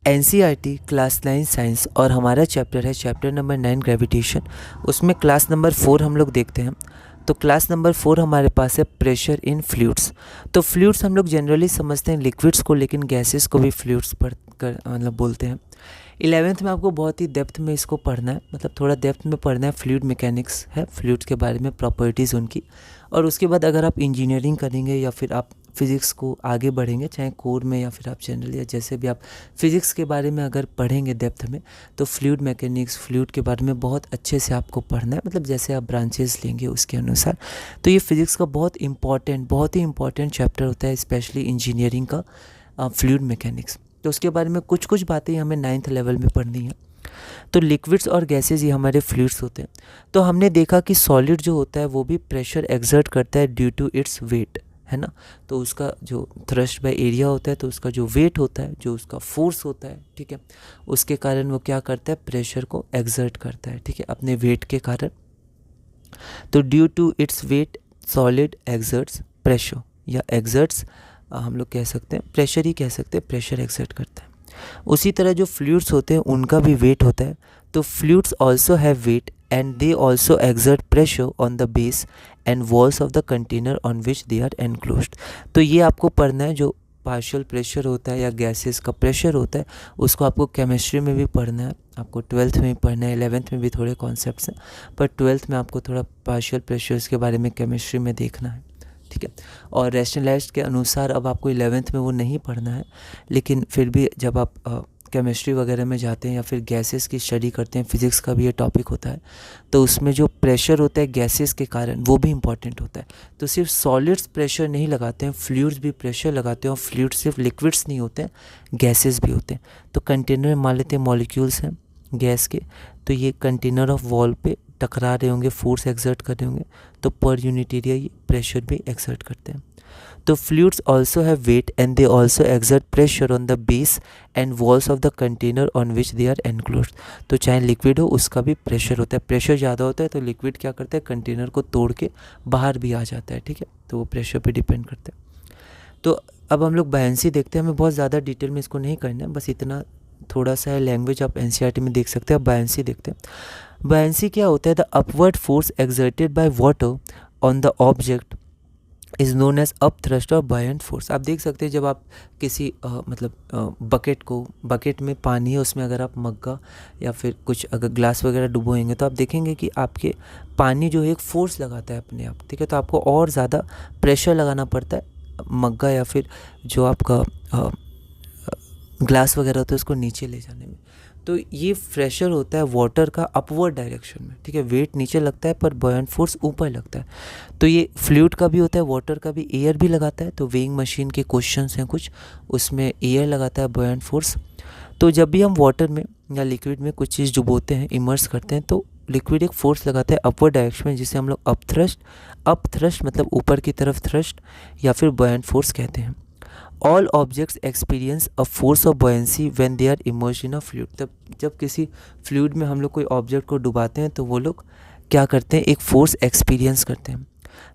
NCERT class 9 science और हमारा chapter है चैप्टर नंबर 9 ग्रेविटेशन। उसमें क्लास नंबर 4 हम लोग देखते हैं। तो क्लास नंबर 4 हमारे पास है प्रेशर इन फ्लूइड्स। तो फ्लूइड्स हम लोग जनरली समझते हैं लिक्विड्स को, लेकिन गैसेस को भी फ्लूइड्स मतलब बोलते हैं। 11th में आपको बहुत ही डेप्थ में इसको पढ़ना है, मतलब थोड़ा डेप्थ में पढ़ना है। फ्लूइड मैकेनिक्स है, फ्लूइड्स के बारे में, प्रॉपर्टीज़ उनकी। और उसके बाद अगर आप इंजीनियरिंग करेंगे या फिर आप फिज़िक्स को आगे बढ़ेंगे, चाहे कोर में या फिर आप जनरल या जैसे भी आप फिज़िक्स के बारे में अगर पढ़ेंगे डेप्थ में, तो फ्लूइड मैकेनिक्स, फ्लूइड के बारे में बहुत अच्छे से आपको पढ़ना है, मतलब जैसे आप ब्रांचेस लेंगे उसके अनुसार। तो ये फिज़िक्स का बहुत ही इंपॉर्टेंट चैप्टर होता है, स्पेशली इंजीनियरिंग का फ्लूइड मैकेनिक्स। तो उसके बारे में कुछ बातें हमें 9th लेवल में पढ़नी है। तो लिक्विड्स और गैसेस ये हमारे फ्लूइड्स होते हैं। तो हमने देखा कि सॉलिड जो होता है वो भी प्रेशर एक्सर्ट करता है ड्यू टू इट्स वेट, है ना। तो उसका जो थ्रस्ट बाय एरिया होता है, तो उसका जो वेट होता है, जो उसका फोर्स होता है, ठीक है, उसके कारण वो क्या करता है, प्रेशर को एक्सर्ट करता है, ठीक है, अपने वेट के कारण। तो due to its weight solid exerts pressure, या एक्सर्ट्स हम लोग कह सकते हैं, प्रेशर ही कह सकते हैं, प्रेशर एक्सर्ट करता है। उसी तरह जो फ्लूइड्स होते हैं उनका भी वेट होता है। तो fluids also have weight and they also exert pressure on the base and walls of the container on which they are enclosed. तो ये आपको पढ़ना है, जो पार्शियल प्रेशर होता है या गैसेस का प्रेशर होता है, उसको आपको केमिस्ट्री में भी पढ़ना है, आपको 12th में भी पढ़ना है, 11th में भी थोड़े कॉन्सेप्ट्स हैं, पर 12th में आपको थोड़ा पार्शियल प्रेशर्स के बारे में केमिस्ट्री में देखना है, ठीक है। और रैशनलाइज्ड के अनुसार अब आपको 11th में वो नहीं पढ़ना है, लेकिन फिर भी जब आप केमिस्ट्री वगैरह में जाते हैं या फिर गैसेस की स्टडी करते हैं, फिज़िक्स का भी ये टॉपिक होता है, तो उसमें जो प्रेशर होता है गैसेस के कारण वो भी इम्पॉर्टेंट होता है। तो सिर्फ सॉलिड्स प्रेशर नहीं लगाते हैं, फ्लूइड्स भी प्रेशर लगाते हैं, और फ्लूइड्स सिर्फ लिक्विड्स नहीं होते हैं, गैसेस भी होते हैं। तो कंटेनर में मान लेते हैं मॉलिक्यूल्स हैं गैस के, तो ये कंटेनर ऑफ वॉल पे टकरा रहे होंगे, फोर्स एक्सर्ट कर रहे होंगे, तो पर यूनिट एरिया ये प्रेशर भी एक्सर्ट करते हैं। तो fluids also have weight and they also exert pressure on the base and walls of the container on which they are enclosed. तो चाहे लिक्विड हो उसका भी प्रेशर होता है, प्रेशर ज़्यादा होता है तो लिक्विड क्या करता है, कंटेनर को तोड़ के बाहर भी आ जाता है, ठीक है, तो वो प्रेशर पे डिपेंड करता है। तो अब हम लोग बायंसी देखते हैं, हमें बहुत ज़्यादा डिटेल में इसको नहीं करना है, बस इतना थोड़ा सा है, लैंग्वेज आप एनसीईआरटी में देख सकते हैं। अब बायंसी देखते हैं। बायंसी क्या होता है, the upward force exerted by water on the object is known as up thrust or buoyant force. आप देख सकते हैं जब आप किसी बकेट में पानी है, उसमें अगर आप मग्गा या फिर कुछ अगर ग्लास वगैरह डुबोएंगे, तो आप देखेंगे कि आपके पानी जो है एक फोर्स लगाता है अपने आप, ठीक है, तो आपको और ज़्यादा प्रेशर लगाना पड़ता है मग्गा या फिर जो आपका ग्लास वगैरह होता है उसको नीचे ले जाने में। तो ये प्रेशर होता है वाटर का अपवर्ड डायरेक्शन में, ठीक है, वेट नीचे लगता है पर बॉयंट फोर्स ऊपर लगता है। तो ये फ्लूइड का भी होता है, वाटर का भी, एयर भी लगाता है। तो वेइंग मशीन के क्वेश्चंस हैं कुछ, उसमें एयर लगाता है बॉयंट फोर्स। तो जब भी हम वाटर में या लिक्विड में कुछ चीज़ डुबोते हैं, इमर्स करते हैं, तो लिक्विड एक फोर्स लगाता है अपवर्ड डायरेक्शन में, जिसे हम लोग अप थ्रस्ट मतलब ऊपर की तरफ थ्रस्ट या फिर बॉयंट फोर्स कहते हैं। All objects experience a force of buoyancy when they are immersed in a fluid. तब जब किसी फ्लूइड में हम लोग कोई ऑब्जेक्ट को डुबाते हैं तो वो लोग क्या करते हैं, एक फोर्स एक्सपीरियंस करते हैं।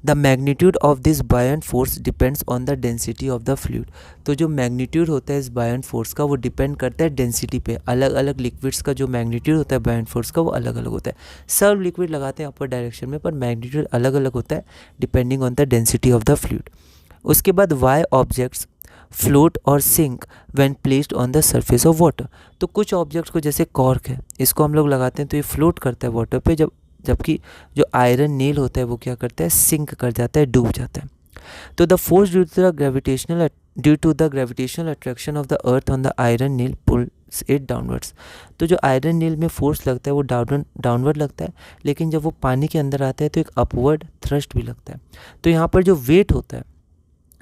The magnitude of this buoyant force depends on the density of the fluid. तो जो मैग्नीट्यूड होता है इस बायंट फोर्स का, वो डिपेंड करता है डेंसिटी पे। अलग अलग लिक्विड्स का जो मैग्नीट्यूड होता है बायंट फोर्स का, वो अलग अलग होता है। सब लिक्विड लगाते हैं अपर डायरेक्शन में, पर मैग्नीट्यूड अलग अलग होता है depending on the density of the fluid. उसके बाद वाई ऑब्जेक्ट्स फ्लोट और sink when placed on the surface of water. तो कुछ ऑब्जेक्ट्स को, जैसे कॉर्क है, इसको हम लोग लगाते हैं तो ये फ्लोट करता है वाटर पे, जबकि जो आयरन नेल होता है वो क्या करता है, सिंक कर जाता है, डूब जाता है। तो the force due to the gravitational attraction of the earth on the iron nail pulls it downwards. तो जो आयरन नेल में फोर्स लगता है वो डाउनवर्ड लगता है, लेकिन जब वो पानी के अंदर आता है तो एक अपवर्ड थ्रस्ट भी लगता है। तो यहाँ पर जो वेट होता है,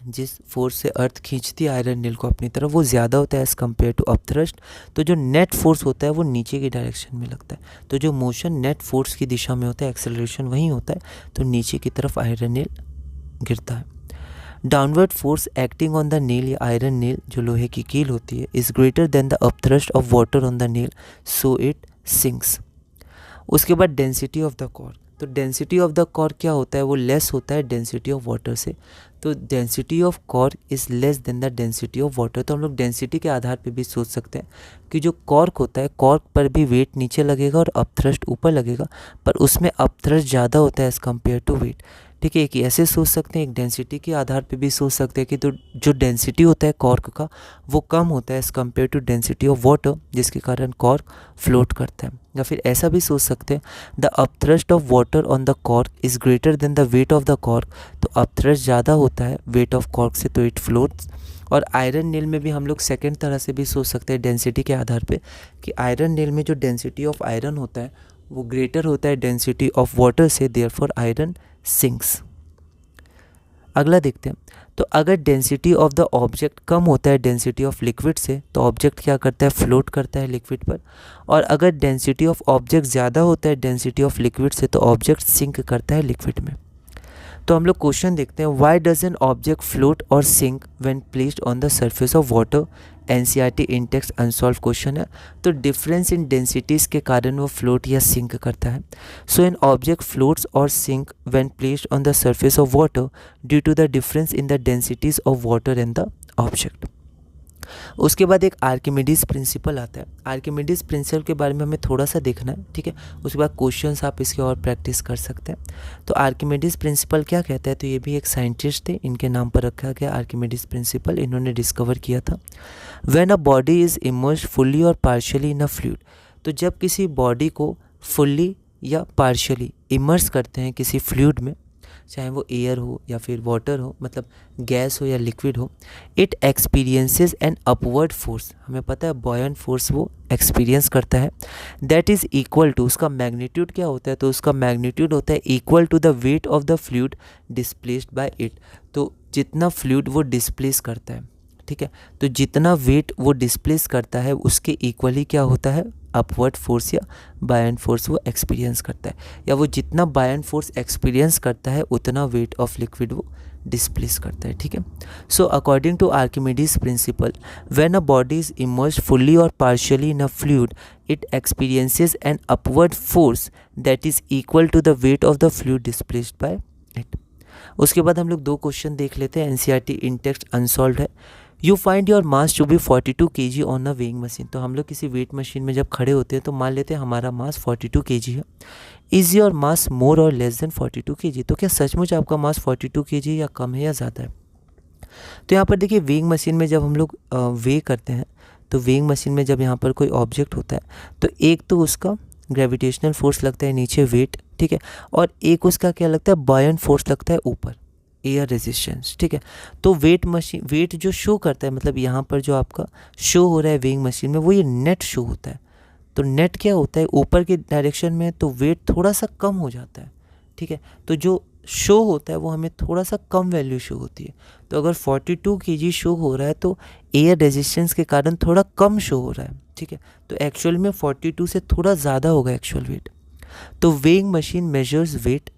जिस फोर्स से अर्थ खींचती है आयरन नील को अपनी तरफ, वो ज़्यादा होता है एज़ कम्पेयर टू अपथ्रस्ट। तो जो नेट फोर्स होता है वो नीचे की डायरेक्शन में लगता है। तो जो मोशन नेट फोर्स की दिशा में होता है, एक्सेलरेशन वहीं होता है, तो नीचे की तरफ आयरन नील गिरता है। Downward force acting on the nail या आयरन नील, जो लोहे की कील होती है, is greater than the upthrust of water on the nail, so it sinks. उसके बाद डेंसिटी ऑफ द कॉर्क। तो डेंसिटी ऑफ द कॉर्क क्या होता है, वो लेस होता है डेंसिटी ऑफ वाटर से। तो density of cork is less than the density of water. तो हम लोग डेंसिटी के आधार पे भी सोच सकते हैं कि जो कॉर्क होता है, कॉर्क पर भी वेट नीचे लगेगा और अपथ्रस्ट ऊपर लगेगा, पर उसमें अपथ्रस्ट ज़्यादा होता है एज़ कम्पेयर टू वेट। ठीक है, कि ऐसे सोच सकते हैं, एक डेंसिटी के आधार पे भी सोच सकते हैं कि तो जो डेंसिटी होता है कॉर्क का वो कम होता है as compare to density of water, जिसके कारण कॉर्क फ्लोट करता है। या फिर ऐसा भी सोच सकते हैं, the upthrust of water on the cork is greater than the weight of the cork. तो अपथ्रस्ट ज़्यादा होता है वेट ऑफ कॉर्क से, तो इट फ्लोट्स। और आयरन नेल में भी हम लोग सेकेंड तरह से भी सोच सकते हैं डेंसिटी के आधार पे, कि आयरन नेल में जो डेंसिटी ऑफ आयरन होता है वो ग्रेटर होता है डेंसिटी ऑफ वाटर से, देयरफॉर आयरन सिंक्स। अगला देखते हैं, तो अगर डेंसिटी ऑफ द ऑब्जेक्ट कम होता है डेंसिटी ऑफ लिक्विड से, तो ऑब्जेक्ट क्या करता है, फ्लोट करता है लिक्विड पर। और अगर डेंसिटी ऑफ ऑब्जेक्ट ज़्यादा होता है डेंसिटी ऑफ लिक्विड से, तो ऑब्जेक्ट सिंक करता है लिक्विड में। तो हम लोग क्वेश्चन देखते हैं, why does an object float और sink when placed on the surface of water. NCERT in text unsolved question है। तो डिफरेंस इन डेंसिटीज़ के कारण वो फ्लोट या सिंक करता है। So an object floats or sink when placed on the surface of water due to the difference in the densities of water and the object. उसके बाद एक आर्किमिडीज प्रिंसिपल आता है। आर्किमिडीज प्रिंसिपल के बारे में हमें थोड़ा सा देखना है, ठीक है। उसके बाद क्वेश्चंस आप इसके और प्रैक्टिस कर सकते हैं। तो आर्किमिडीज प्रिंसिपल क्या कहता है, तो ये भी एक साइंटिस्ट थे, इनके नाम पर रखा गया आर्किमिडीज प्रिंसिपल, इन्होंने डिस्कवर किया था। When a body is immersed fully और पार्शियली इन अ फ्लूइड, तो जब किसी बॉडी को फुल्ली या पार्शियली इमर्स करते हैं किसी फ्लूइड में, चाहे वो एयर हो या फिर वाटर हो, मतलब गैस हो या लिक्विड हो, it experiences an upward force. हमें पता है बॉयंट फोर्स वो एक्सपीरियंस करता है, दैट इज़ इक्वल टू, उसका मैग्नीट्यूड क्या होता है, तो उसका मैग्नीट्यूड होता है equal to the weight of the fluid displaced by it. तो जितना फ्लूइड वो डिस्प्लेस करता है, ठीक है, तो जितना वेट वो डिस्प्लेस करता है उसके इक्वली क्या होता है, अपवर्ड फोर्स या बायंट फोर्स वो एक्सपीरियंस करता है, या वो जितना बायंट फोर्स एक्सपीरियंस करता है उतना वेट ऑफ लिक्विड वो डिस्प्लेस करता है, ठीक है। So according to Archimedes principle, when a body is immersed fully और partially in a fluid, it experiences an upward force that is equal to the weight of the fluid displaced by it. उसके बाद हम लोग दो question देख लेते हैं, NCERT in text unsolved है। You find your mass to be 42 kg on a weighing machine. तो हम लोग किसी वेट मशीन में जब खड़े होते हैं तो मान लेते हैं हमारा मास 42 kg है। इज़ योर मास मोर और लेस देन 42 kg, तो क्या सचमुच आपका मास 42 kg या कम है या ज़्यादा है। तो यहाँ पर देखिए वेइंग मशीन में जब हम लोग वे करते हैं, तो वेइंग मशीन में जब यहाँ पर कोई ऑब्जेक्ट होता है तो एक तो उसका ग्रेविटेशनल फोर्स लगता है नीचे वेट, ठीक है, और एक उसका क्या लगता है, बायंट फोर्स लगता है ऊपर, एयर रेजिस्टेंस, ठीक है। तो वेट जो शो करता है, मतलब यहाँ पर जो आपका शो हो रहा है वेइंग मशीन में, वो ये नेट शो होता है। तो नेट क्या होता है, ऊपर के डायरेक्शन में तो वेट थोड़ा सा कम हो जाता है, ठीक है। तो जो शो होता है वो हमें थोड़ा सा कम वैल्यू शो होती है। तो अगर 42 kg शो हो रहा है तो एयर रेजिस्टेंस के कारण थोड़ा कम शो हो रहा है, ठीक है। तो एक्चुअल में 42 से थोड़ा ज़्यादा होगा एक्चुअल वेट। तो weighing machine measures weight,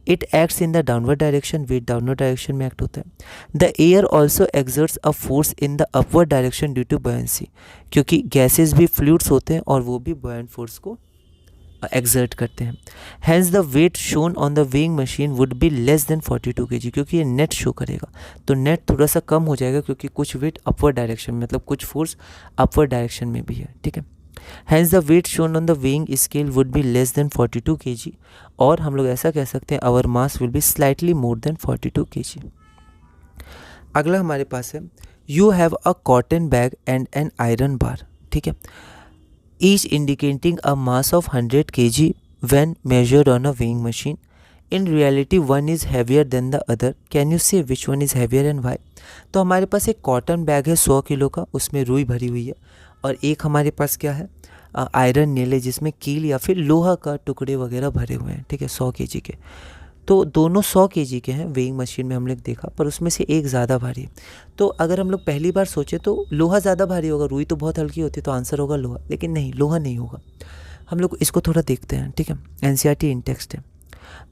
it acts in the downward direction, weight downward direction में एक्ट होता है। The air also exerts a force in the upward direction due to buoyancy, क्योंकि गैसेज भी फ्लूइड्स होते हैं और वो भी बॉयंट फोर्स को एक्सर्ट करते हैं। Hence the weight shown on the weighing machine would be less than 42 kg, क्योंकि ये नेट शो करेगा तो नेट थोड़ा सा कम हो जाएगा, क्योंकि कुछ वेट अपवर्ड डायरेक्शन में, मतलब कुछ फोर्स अपवर्ड डायरेक्शन में भी है, ठीक है। Hence the weight shown on the weighing scale would be less than 42 kg, और हम लोग ऐसा कह सकते हैं our mass will be slightly more than 42 kg। अगला हमारे पास है you have a cotton bag and an iron bar, ठीक है, each indicating a mass of 100 kg when measured on a weighing machine. In reality one is heavier than the other. Can you say which one is heavier and why? तो हमारे पास एक cotton bag है 100 kilo का, उसमें रुई भरी हुई है, और एक हमारे पास क्या है, आयरन नेल है जिसमें कील या फिर लोहा का टुकड़े वगैरह भरे हुए हैं, ठीक है, 100 kg के। तो दोनों 100 kg के हैं वेइंग मशीन में हम लोग देखा, पर उसमें से एक ज़्यादा भारी है। तो अगर हम लोग पहली बार सोचे तो लोहा ज़्यादा भारी होगा, रुई तो बहुत हल्की होती है, तो आंसर होगा लोहा, लेकिन नहीं, लोहा नहीं होगा। हम लोग इसको थोड़ा देखते हैं, ठीक है, एनसीईआरटी इन टेक्स्ट है।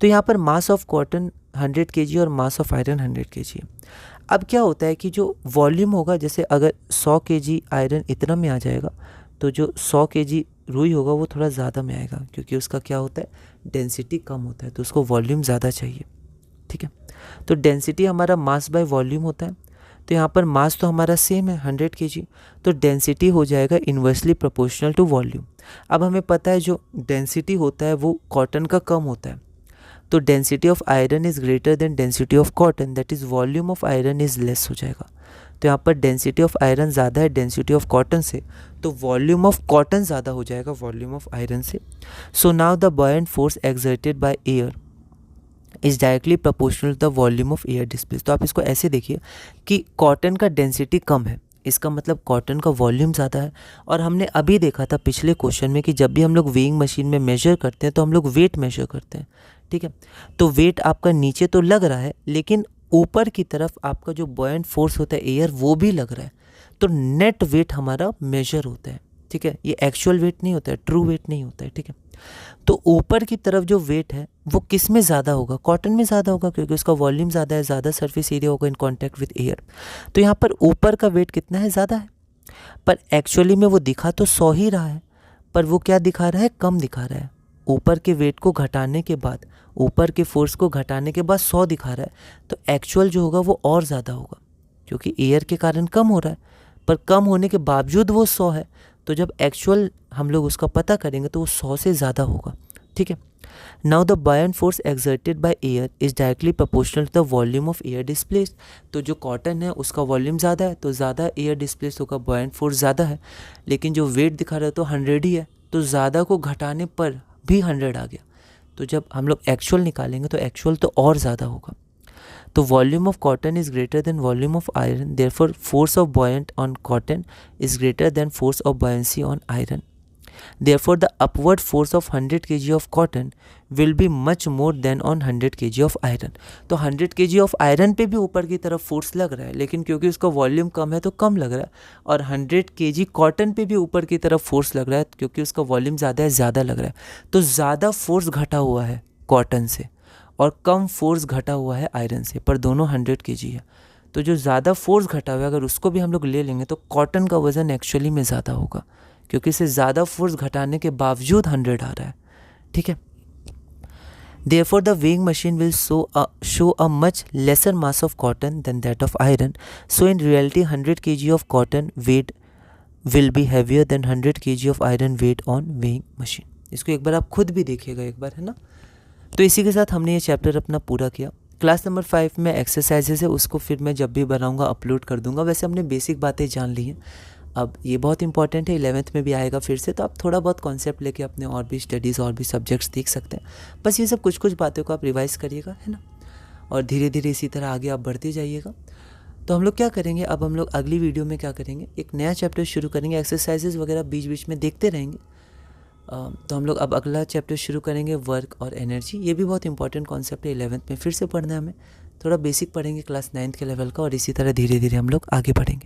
तो यहाँ पर मास ऑफ कॉटन 100 kg और मास ऑफ आयरन 100 kg है। अब क्या होता है कि जो वॉल्यूम होगा, जैसे अगर 100 kg आयरन इतना में आ जाएगा, तो जो 100 kg रुई होगा वो थोड़ा ज़्यादा में आएगा, क्योंकि उसका क्या होता है, डेंसिटी कम होता है, तो उसको वॉल्यूम ज़्यादा चाहिए। ठीक है, तो डेंसिटी हमारा मास बाय वॉल्यूम होता है। तो यहाँ पर मास तो हमारा सेम है 100 kg, तो डेंसिटी हो जाएगा इन्वर्सली प्रोपोर्शनल टू वॉल्यूम। अब हमें पता है जो डेंसिटी होता है वो कॉटन का कम होता है, तो density of iron is greater then density of cotton, that is volume of iron is less हो जाएगा। तो यहाँ पर डेंसिटी ऑफ आयरन ज़्यादा है डेंसिटी ऑफ कॉटन से, तो वॉल्यूम ऑफ कॉटन ज़्यादा हो जाएगा वॉल्यूम ऑफ आयरन से। So now the buoyant force exerted by air is directly proportional to the volume of air displace. तो आप इसको ऐसे देखिए कि कॉटन का डेंसिटी कम है, इसका मतलब कॉटन का वॉल्यूम ज़्यादा है। और हमने अभी देखा था पिछले क्वेश्चन में कि जब भी हम लोग वेइंग मशीन में मेजर करते हैं तो हम लोग वेट मेजर करते हैं। ठीक है, तो वेट आपका नीचे तो लग रहा है, लेकिन ऊपर की तरफ आपका जो बॉयंट फोर्स होता है एयर वो भी लग रहा है, तो नेट वेट हमारा मेजर होता है। ठीक है, ये एक्चुअल वेट नहीं होता है, ट्रू वेट नहीं होता है। ठीक है, तो ऊपर की तरफ जो वेट है वो किस में ज़्यादा होगा, कॉटन में ज़्यादा होगा, क्योंकि उसका वॉल्यूम ज़्यादा है, ज़्यादा सरफेस एरिया होगा इन कांटेक्ट विद एयर। तो यहाँ पर ऊपर का वेट कितना है, ज़्यादा है, पर एक्चुअली में वो दिखा तो 100 ही रहा है, पर वो क्या दिखा रहा है, कम दिखा रहा है। ऊपर के वेट को घटाने के बाद, ऊपर के फोर्स को घटाने के बाद 100 दिखा रहा है, तो एक्चुअल जो होगा वो और ज़्यादा होगा, क्योंकि एयर के कारण कम हो रहा है, पर कम होने के बावजूद वो 100 है। तो जब एक्चुअल हम लोग उसका पता करेंगे तो वो 100 से ज़्यादा होगा। ठीक है, now the buoyant force exerted by air is directly proportional to the volume of air displaced. तो जो कॉटन है उसका वॉल्यूम ज़्यादा है, तो ज़्यादा एयर डिस्प्लेस होगा, बायंट फोर्स ज़्यादा है, लेकिन जो वेट दिखा रहा है तो 100 ही है, तो ज़्यादा को घटाने पर भी 100 आ गया। तो जब हम लोग एक्चुअल निकालेंगे तो एक्चुअल तो और ज़्यादा होगा। तो volume of cotton is greater than volume of iron, therefore force of buoyant on cotton is greater than force of buoyancy on iron. Therefore, the upward force of 100 kg of cotton will be much more than on 100 kg of iron. तो 100 kg of iron पे भी ऊपर की तरफ force लग रहा है, लेकिन क्योंकि उसका वॉल्यूम कम है तो कम लग रहा है, और 100 kg कॉटन पे भी ऊपर की तरफ फोर्स लग रहा है क्योंकि उसका वॉल्यूम ज़्यादा है, ज़्यादा लग रहा है। तो ज़्यादा फोर्स घटा हुआ है कॉटन से और कम फोर्स घटा हुआ है आयरन से, पर दोनों 100 kg है। तो जो ज़्यादा फोर्स घटा हुआ है अगर उसको भी हम लोग ले लेंगे तो कॉटन का वज़न एक्चुअली में ज़्यादा होगा, क्योंकि इसे ज़्यादा फोर्स घटाने के बावजूद 100 आ रहा है। ठीक है, Therefore the weighing machine will show a much lesser mass of cotton than that of iron. So in reality 100 kg of cotton weight will be heavier than 100 kg of iron weight on weighing machine. इसको एक बार आप खुद भी देखिएगा एक बार, है ना। तो इसी के साथ हमने ये चैप्टर अपना पूरा किया। क्लास नंबर 5 में एक्सरसाइजेस है, उसको फिर मैं जब भी बनाऊंगा अपलोड कर दूंगा। वैसे हमने बेसिक बातें जान ली हैं, अब ये बहुत इंपॉर्टेंट है, 11th में भी आएगा फिर से, तो आप थोड़ा बहुत कॉन्सेप्ट लेके अपने और भी स्टडीज़ और भी सब्जेक्ट्स देख सकते हैं। बस ये सब कुछ कुछ बातों को आप रिवाइज़ करिएगा, है ना, और धीरे धीरे इसी तरह आगे आप बढ़ते जाइएगा। तो हम लोग क्या करेंगे, अब हम लोग अगली वीडियो में क्या करेंगे, एक नया चैप्टर शुरू करेंगे, एक्सरसाइजेज वगैरह बीच बीच में देखते रहेंगे। तो हम लोग अब अगला चैप्टर शुरू करेंगे वर्क और एनर्जी। ये भी बहुत इंपॉर्टेंट कॉन्सेप्ट है, 11th में फिर से पढ़ना है हमें, थोड़ा बेसिक पढ़ेंगे क्लास 9th के लेवल का, और इसी तरह धीरे धीरे हम लोग आगे बढ़ेंगे।